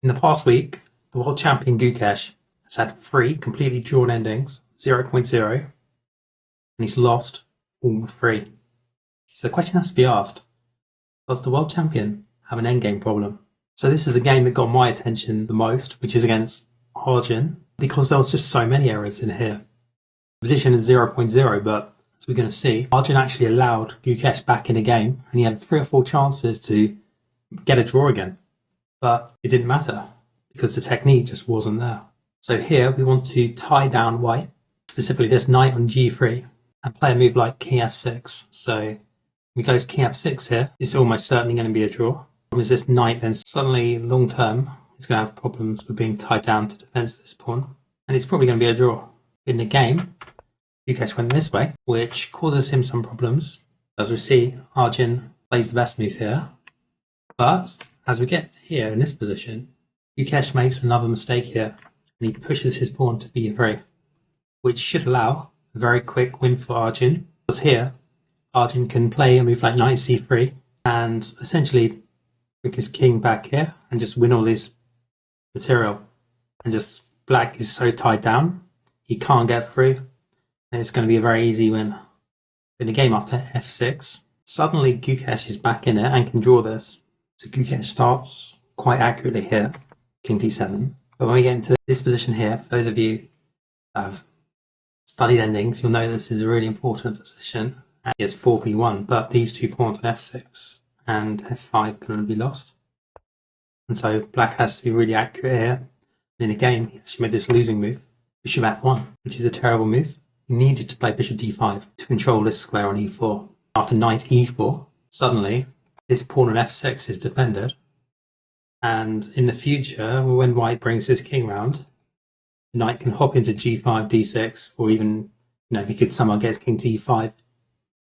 In the past week, the world champion Gukesh has had 3 completely drawn endings, 0.0, and he's lost all 3. So the question has to be asked, does the world champion have an endgame problem? So this is the game that got my attention the most, which is against Arjun, because there was just so many errors in here. The position is 0.0, but as we're going to see, Arjun actually allowed Gukesh back in the game, and he had 3 or 4 chances to get a draw again. But it didn't matter because the technique just wasn't there. So here we want to tie down white, specifically this knight on g3, and play a move like king f6. So if he goes king f6 here, it's almost certainly going to be a draw. As this knight then suddenly long term is going to have problems with being tied down to defense this pawn, and it's probably going to be a draw. In the game, Gukesh went this way, which causes him some problems. As we see, Arjun plays the best move here, but as we get here in this position, Gukesh makes another mistake here, and he pushes his pawn to b3, which should allow a very quick win for Arjun. Because here, Arjun can play a move like knight c3, and essentially bring his king back here, and just win all this material. And just black is so tied down, he can't get through, and it's going to be a very easy win. In the game after f6, suddenly Gukesh is back in it and can draw this. So Gukesh starts quite accurately here, king d7. But when we get into this position here, for those of you that have studied endings, you'll know this is a really important position. And he has 4v1, but these 2 pawns on f6 and f5 are going to be lost. And so black has to be really accurate here. And in the game, he actually made this losing move, bishop f1, which is a terrible move. He needed to play bishop d5 to control this square on e4. After knight e4, suddenly this pawn on f6 is defended, and in the future, when white brings his king round, the knight can hop into g5, d6, or even, if he could somehow get his king to e5,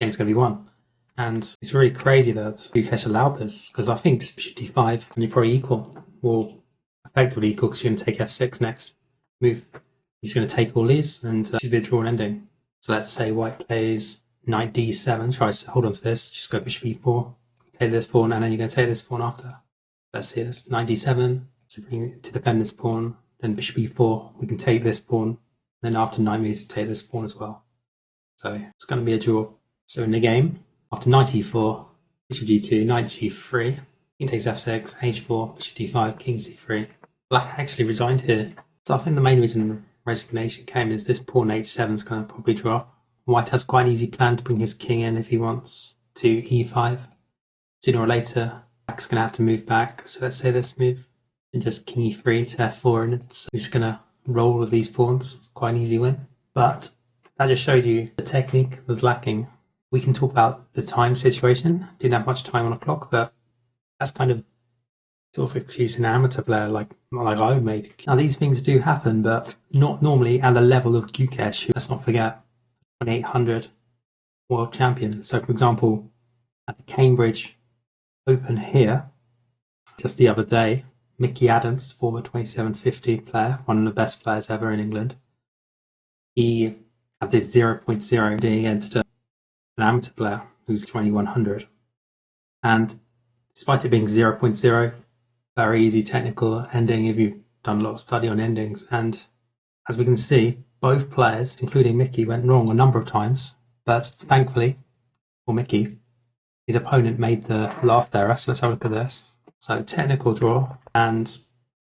game's going to be won. And it's really crazy that Gukesh allowed this, because I think just bishop d5 and you're probably equal, or effectively equal, because you're going to take f6 next move. He's going to take all these, and should be a drawn ending. So let's say white plays knight d7, tries to hold on to this, just go bishop e4. Take this pawn, and then you're going to take this pawn after. Let's see this, knight d7, so bring it to defend this pawn, then bishop e4, we can take this pawn, then after knight moves, take this pawn as well. So it's going to be a draw. So in the game, after knight e4, bishop g2, knight g3, king takes f6, h4, bishop d5, king c3. Black actually resigned here. So I think the main reason resignation came is this pawn h7 is going to probably drop. White has quite an easy plan to bring his king in if he wants to e5. Sooner or later, black's going to have to move back. So let's say this move, and just king e3 to f4, and it's just going to roll with these pawns. It's quite an easy win. But that just showed you the technique was lacking. We can talk about the time situation. Didn't have much time on the clock, but that's kind of sort of excuse an amateur player like I would make. Now these things do happen, but not normally at the level of Gukesh, who, let's not forget, 2800 world champion. So for example, at the Cambridge Open here, just the other day, Mickey Adams, former 2750 player, one of the best players ever in England, he had this 0.0 against an amateur player who's 2100. And despite it being 0.0, very easy technical ending if you've done a lot of study on endings. And as we can see, both players, including Mickey, went wrong a number of times. But thankfully, for Mickey, his opponent made the last error. So let's have a look at this. So technical draw. And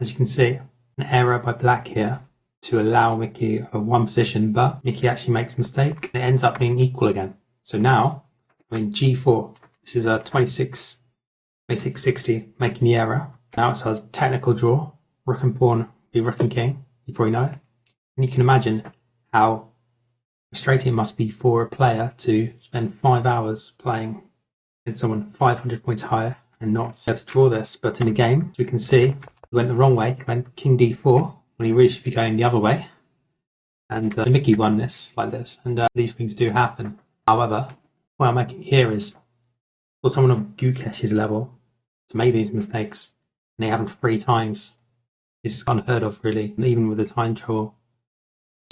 as you can see, an error by black here to allow Mickey a one position, but Mickey actually makes a mistake. And it ends up being equal again. So now, g4. This is a 2660 making the error. Now it's a technical draw. Rook and pawn be rook and king. You probably know it. And you can imagine how frustrating it must be for a player to spend 5 hours playing against someone 500 points higher and not be able to draw this. But in the game, as we can see, he went the wrong way. He went king d4 when he really should be going the other way. And Mickey won this like this. And these things do happen. However, what I'm making here is for someone of Gukesh's level to make these mistakes, and they happen 3 times, is unheard of really, even with the time trouble.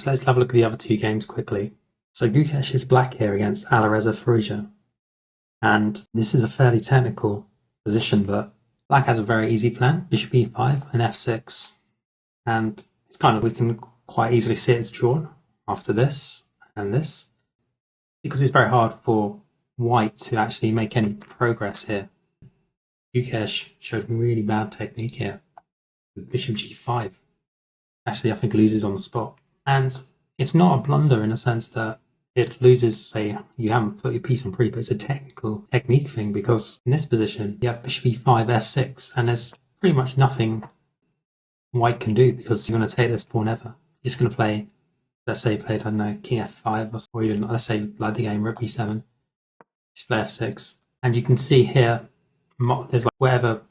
So let's have a look at the other 2 games quickly. So Gukesh is black here against Alireza Firouzja. And this is a fairly technical position, but Black has a very easy plan, bishop e5 and f6. And it's kind of, we can quite easily see it's drawn after this and this, because it's very hard for white to actually make any progress here. Gukesh showed really bad technique here with bishop g5. Actually, I think loses on the spot. And it's not a blunder in a sense that it loses, say, you haven't put your piece on free, but it's a technical technique thing, because in this position, you have bishop e5, f6, and there's pretty much nothing white can do, because you're going to take this pawn ever. You're just going to play, let's say, played, I don't know, king f5, or even, let's say, like the game, rook b7, just play f6. And you can see here, there's like wherever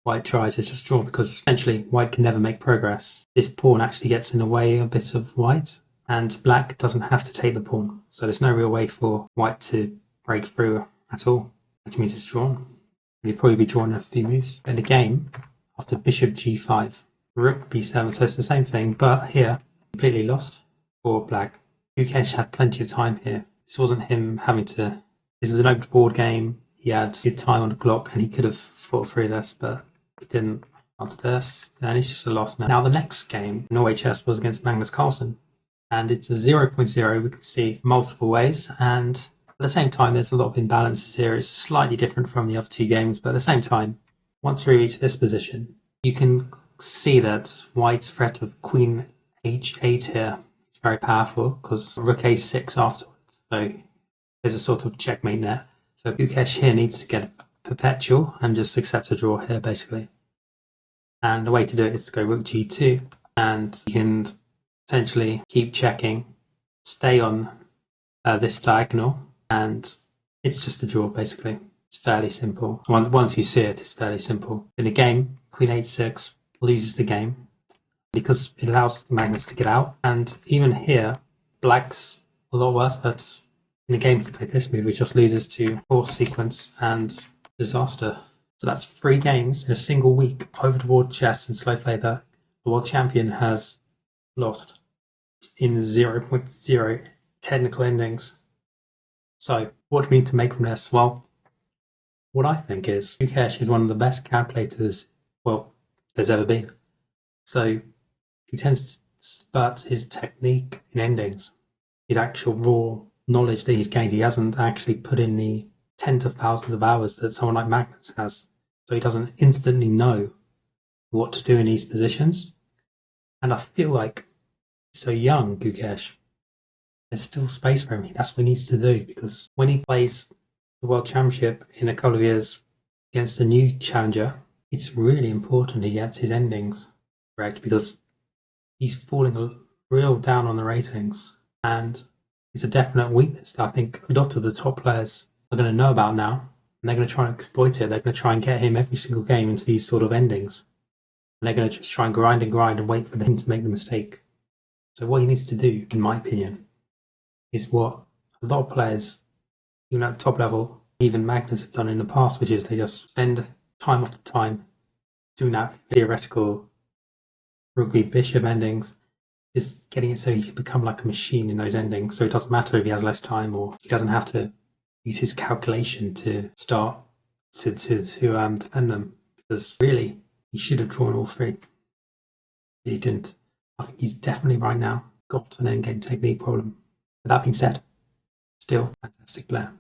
white tries, it's just drawn, because essentially white can never make progress. This pawn actually gets in the way a bit of white, and black doesn't have to take the pawn. So there's no real way for white to break through at all, which means it's drawn. It'll probably be drawn in a few moves. In the game, after bishop g5, rook b7, so it's the same thing, but here, completely lost for black. Gukesh had plenty of time here. This wasn't him having to, this was an open board game. He had good time on the clock, and he could have fought through this, but he didn't after this, and it's just a loss now. Now the next game in Norway chess was against Magnus Carlsen, and it's a 0.0. We can see multiple ways, and at the same time there's a lot of imbalances here. It's slightly different from the other two games, but at the same time, once we reach this position, you can see that white's threat of queen h8 here is very powerful, because rook a6 afterwards, so there's a sort of checkmate net. So Gukesh here needs to get a perpetual and just accept a draw here, basically. And the way to do it is to go rook g2, and you can essentially keep checking, stay on this diagonal, and it's just a draw, basically. It's fairly simple. Once you see it, it's fairly simple. In the game, queen h6 loses the game, because it allows Magnus to get out. And even here, black's a lot worse, but in the game he played this move, which just loses to force sequence and disaster. So that's 3 games in a single week over the board chess and slow play that the world champion has lost in 0.0 technical endings. So what do we need to make from this? Well, what I think is Gukesh is one of the best calculators, well, there's ever been. So he tends to spurt his technique in endings, his actual raw knowledge that he's gained. He hasn't actually put in the tens of thousands of hours that someone like Magnus has. So he doesn't instantly know what to do in these positions. And I feel like he's so young, Gukesh, there's still space for him. That's what he needs to do, because when he plays the World Championship in a couple of years against a new challenger, it's really important he gets his endings correct, because he's falling real down on the ratings. And it's a definite weakness that I think a lot of the top players are going to know about now, and they're going to try and exploit it. They're going to try and get him every single game into these sort of endings, and they're going to just try and grind and wait for him to make the mistake. So what he needs to do, in my opinion, is what a lot of players, even at top level, even Magnus, have done in the past, which is they just spend time after time doing that theoretical rugby bishop endings, is getting it so he can become like a machine in those endings. So it doesn't matter if he has less time, or he doesn't have to use his calculation to start to defend them. Because really, he should have drawn all 3. But he didn't. I think he's definitely right now got an endgame technique problem. But that being said, still fantastic player.